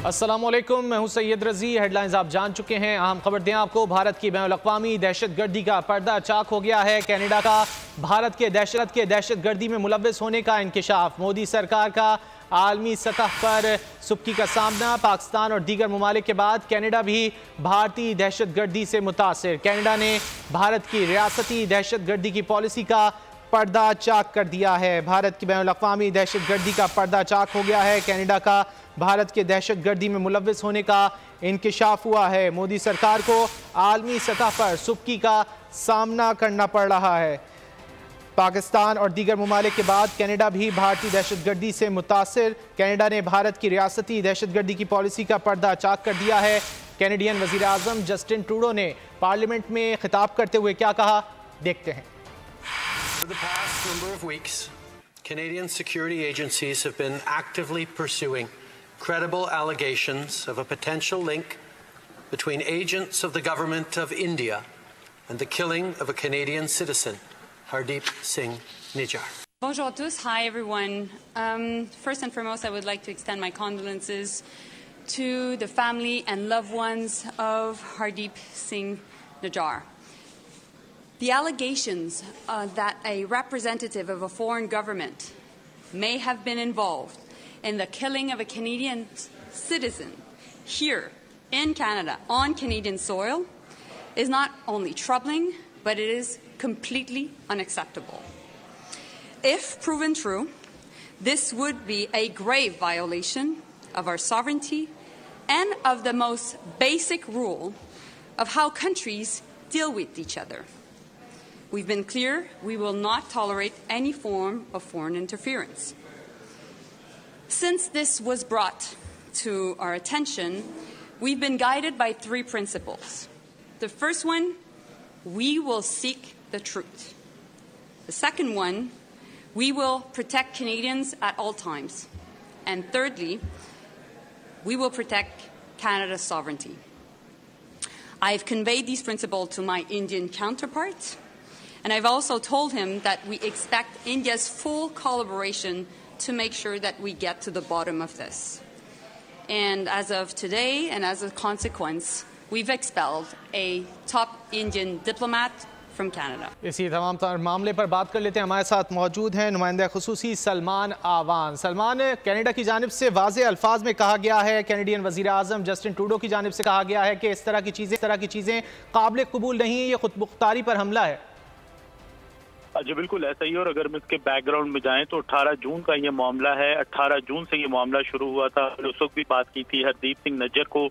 अस्सलामुअलैकुम, मैं हूं सैयद रजी। हेडलाइंस आप जान चुके हैं। अहम खबर दें आपको, भारत की बैनुल-अक़वामी दहशतगर्दी का पर्दा चाक हो गया है। कनाडा का भारत के दहशतगर्दी में मुलव्वस होने का इंकिशाफ। मोदी सरकार का आलमी सतह पर सुबकी का सामना। पाकिस्तान और दीगर ममालिक के बाद कनाडा भी भारतीय दहशतगर्दी से मुतासिर। कनाडा ने भारत की रियासती दहशतगर्दी की पॉलिसी का पर्दा चाक कर दिया है। भारत की बैनुल-अक़वामी दहशतगर्दी का पर्दा चाक हो गया है। कनाडा का भारत के दहशतगर्दी में मुलव्वस होने का इंकिशाफ हुआ है। मोदी सरकार को आलमी सतह पर सुबकी का सामना करना पड़ रहा है। पाकिस्तान और दीगर ममालिक के बाद कनाडा भी भारतीय दहशतगर्दी से मुतासिर। कनाडा ने भारत की रियासती दहशतगर्दी की पॉलिसी का पर्दा चाक कर दिया है। कैनेडियन वज़ीर आज़म जस्टिन ट्रूडो ने पार्लियामेंट में खिताब करते हुए क्या कहा, देखते हैं। For the past number of weeks, Canadian security agencies have been actively pursuing credible allegations of a potential link between agents of the government of India and the killing of a Canadian citizen, Hardeep Singh Qatal. Bonjour à tous. Hi, everyone. First and foremost, I would like to extend my condolences to the family and loved ones of Hardeep Singh Qatal. The allegations that a representative of a foreign government may have been involved in the killing of a Canadian citizen here in Canada on Canadian soil is not only troubling, but it is completely unacceptable. If proven true, this would be a grave violation of our sovereignty and of the most basic rule of how countries deal with each other. We've been clear, we will not tolerate any form of foreign interference. Since this was brought to our attention, we've been guided by three principles. The first one, we will seek the truth. The second one, we will protect Canadians at all times. And thirdly, we will protect Canada's sovereignty. I've conveyed these principles to my Indian counterpart, and I've also told him that we expect India's full collaboration to make sure that we get to the bottom of this. And as of today, and as a consequence, we've expelled a top Indian diplomat from Canada. इसी तमाम मामले पर बात कर लेते हैं। हमारे साथ मौजूद हैं नुमाइंदा खुसूसी सलमान आवान। सलमान, कनाडा की जानिब से वाज़े अल्फाज में कहा गया है, कैनेडियन वज़ीर आज़म जस्टिन ट्रूडो की जानिब से कहा गया है कि इस तरह की चीज़ें काबिल कबूल नहीं है, ये खुद मुख्तारी पर हमला है। जी बिल्कुल ऐसा ही। और अगर हम इसके बैकग्राउंड में जाएं तो 18 जून का ये मामला है। 18 जून से ये मामला शुरू हुआ था। उस वक्त भी बात की थी हरदीप सिंह नज्जर को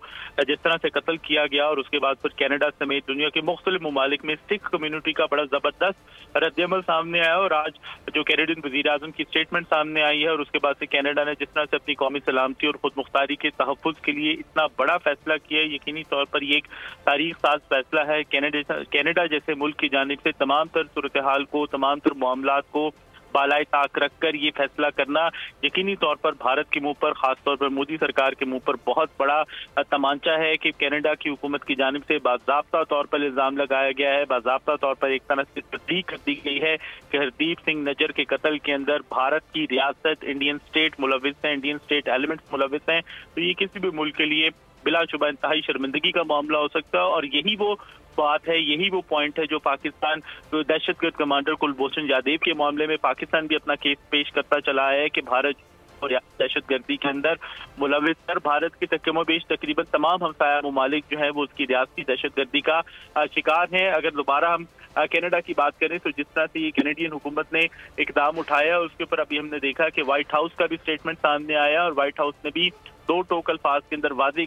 जिस तरह से कत्ल किया गया, और उसके बाद फिर कनाडा समेत दुनिया के मुख्तलिफ ममालिक में सिख कम्युनिटी का बड़ा जबरदस्त रद्दअमल सामने आया। और आज जो कैनेडियन वज़ीर आज़म की स्टेटमेंट सामने आई है, और उसके बाद से कनाडा ने जिस तरह से अपनी कौमी सलामती और खुद मुख्तारी के तहफ़्फ़ुज़ के लिए इतना बड़ा फैसला किया है, यकीनी तौर पर ये एक तारीख साज फैसला है। कनाडा जैसे मुल्क की जानिब से तमाम तर सूरत हाल को, तमाम तर मामलात को बालाए ताक रखकर ये फैसला करना यकीनी तौर पर भारत के मुंह पर, खासतौर पर मोदी सरकार के मुंह पर बहुत बड़ा तमांचा है कि कनाडा की हुकूमत की जानिब से बाज़ाब्ता तौर पर इल्ज़ाम लगाया गया है, बाज़ाब्ता तौर पर एक तरह से तस्दीक कर दी गई है कि हरदीप सिंह नज्जर के कत्ल के अंदर भारत की रियासत, इंडियन स्टेट मुलव्विस है, इंडियन स्टेट एलिमेंट्स मुलव्विस हैं। तो ये किसी भी मुल्क के लिए बिलाशुबा इंतहाई शर्मिंदगी का मामला हो सकता है। और यही वो बात है, यही वो पॉइंट है जो पाकिस्तान दहशतगर्द कमांडर कुलभूषण जाधव के मामले में पाकिस्तान भी अपना केस पेश करता चला है कि भारत और दहशतगर्दी के अंदर मुलव्विस है। भारत के तकरीबन तकरीबन तमाम हमसाया ममालिक जो है वो उसकी रियासती दहशतगर्दी का शिकार है। अगर दोबारा हम कनाडा की बात करें तो जिस तरह से ये कैनेडियन हुकूमत ने इकदाम उठाया, उसके ऊपर अभी हमने देखा कि व्हाइट हाउस का भी स्टेटमेंट सामने आया, और व्हाइट हाउस ने भी दो टोक अल्फाज के अंदर वाज़ेह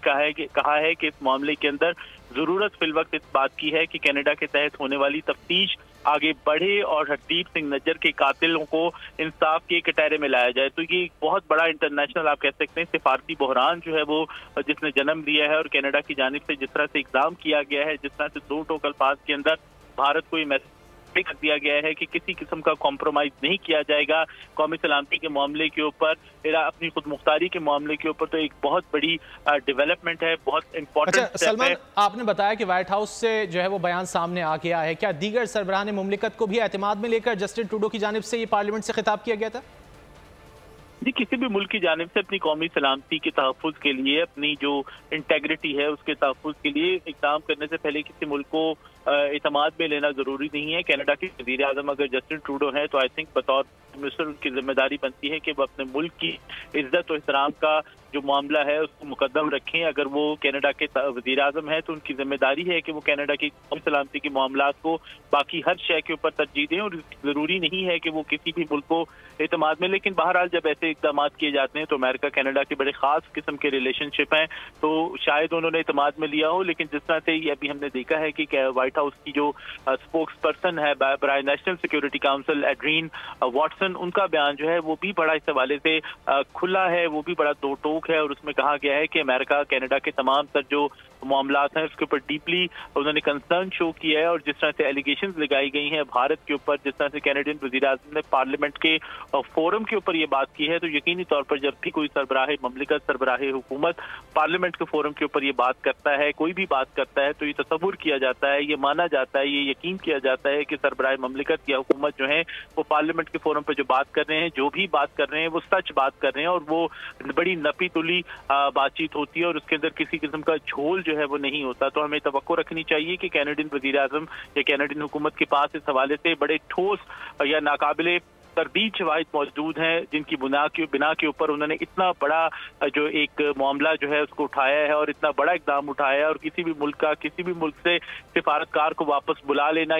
कहा है कि इस मामले के अंदर जरूरत फिल वक्त इस बात की है कि कनाडा के तहत होने वाली तफ्तीश आगे बढ़े और हरदीप सिंह नज्जर के कातिलों को इंसाफ के कटहरे में लाया जाए। तो ये बहुत बड़ा इंटरनेशनल आप कह सकते हैं सिफारती बहरान जो है वो जिसने जन्म दिया है, और कनाडा की जानिब से जिस तरह से इक़दाम किया गया है, जिस तरह से दो टोक अल्फाज के अंदर भारत को ये मैसेज कर दिया गया है कि किसी किस्म का कॉम्प्रोमाइज नहीं किया जाएगा कौमी सलामती के मामले के ऊपर, अपनी खुद मुख्तारी के मामले के ऊपर, तो एक बहुत बड़ी डेवलपमेंट है, बहुत इंपॉर्टेंट। अच्छा सलमान, आपने बताया कि व्हाइट हाउस से जो है वो बयान सामने आ गया है, क्या दीगर सरबराहान मुमलिकत को भी एतमाद में लेकर जस्टिन ट्रूडो की जानिब से ये पार्लियामेंट से खिताब किया गया था? जी, किसी भी मुल्क की जानिब से अपनी कौमी सलामती के तहफ़्फ़ुज़ के लिए, अपनी जो इंटेग्रिटी है उसके तहफ़्फ़ुज़ के लिए इक़दाम करने से पहले किसी मुल्क को एतमाद में लेना ज़रूरी नहीं है। कनाडा के वज़ीर आज़म अगर जस्टिन ट्रूडो हैं तो आई थिंक बतौर मिनिस्टर उनकी जिम्मेदारी बनती है कि वो अपने मुल्क की इज्जत और एहतराम का जो मामला है उसको मुकद्दम रखें। अगर वो कनाडा के वज़ीर आज़म हैं तो उनकी जिम्मेदारी है कि वो कनाडा की कौमी सलामती के मामलात को बाकी हर शय के ऊपर तरजीह दें, और ज़रूरी नहीं है कि वो किसी भी मुल्क को एतमाद में। लेकिन बहरहाल जब ऐसे इक़दाम किए जाते हैं तो अमेरिका कनाडा के बड़े ख़ास किस्म के रिलेशनशिप हैं, तो शायद उन्होंने एतमाद में लिया हो। लेकिन जिस तरह से ये अभी हमने देखा है कि व्हाइट हाउस की जो स्पोक्स पर्सन है बराए National Security Council Adrienne Watson, उनका बयान जो है वो भी बड़ा इस हवाले से खुला है, वो भी बड़ा दो टोक है, और उसमें कहा गया है कि अमेरिका कनाडा के तमाम तर जो मामलात हैं उसके ऊपर डीपली उन्होंने कंसर्न शो किया है। और जिस तरह से एलिगेशंस लगाई गई हैं भारत के ऊपर, जिस तरह से कैनेडियन वज़ीर आज़म ने पार्लियामेंट के फोरम के ऊपर ये बात की है, तो यकीनी तौर पर जब भी कोई सरबराह ममलिकत, सरबराह हुकूमत पार्लियामेंट के फोरम के ऊपर ये बात करता है, कोई भी बात करता है, तो ये तसव्वुर किया जाता है, ये माना जाता है, ये यकीन किया जाता है कि सरबराह ममलिकत या हुकूमत जो है वो पार्लियामेंट के फोरम पर जो बात कर रहे हैं, जो भी बात कर रहे हैं, वो सच बात कर रहे हैं, और वो बड़ी नपी तुली बातचीत होती है और उसके अंदर किसी किस्म का झोल जो है वो नहीं होता। तो हमें तवक्को रखनी चाहिए कि कैनेडियन वज़ीर आज़म या कैनेडियन हुकूमत के पास इस हवाले से बड़े ठोस या नाकाबिले तरदीद शवाहिद मौजूद हैं, जिनकी बिना के ऊपर उन्होंने इतना बड़ा जो एक मामला जो है उसको उठाया है और इतना बड़ा इक़दाम उठाया है। और किसी भी मुल्क से सिफारतकार को वापस बुला लेना,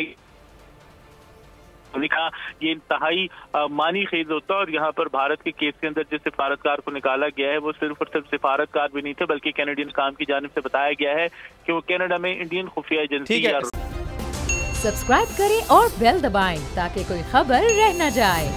कहा ये इंतहाई मानी खेज होता है। और यहाँ पर भारत के केस के अंदर जिस सिफारतकार को निकाला गया है वो सिर्फ और सिर्फ सिफारतकार भी नहीं थे, बल्कि कैनेडियन काम की जानिब से बताया गया है कि वो कनाडा में इंडियन खुफिया एजेंसी। सब्सक्राइब करें और बेल दबाएं ताकि कोई खबर रह न जाए।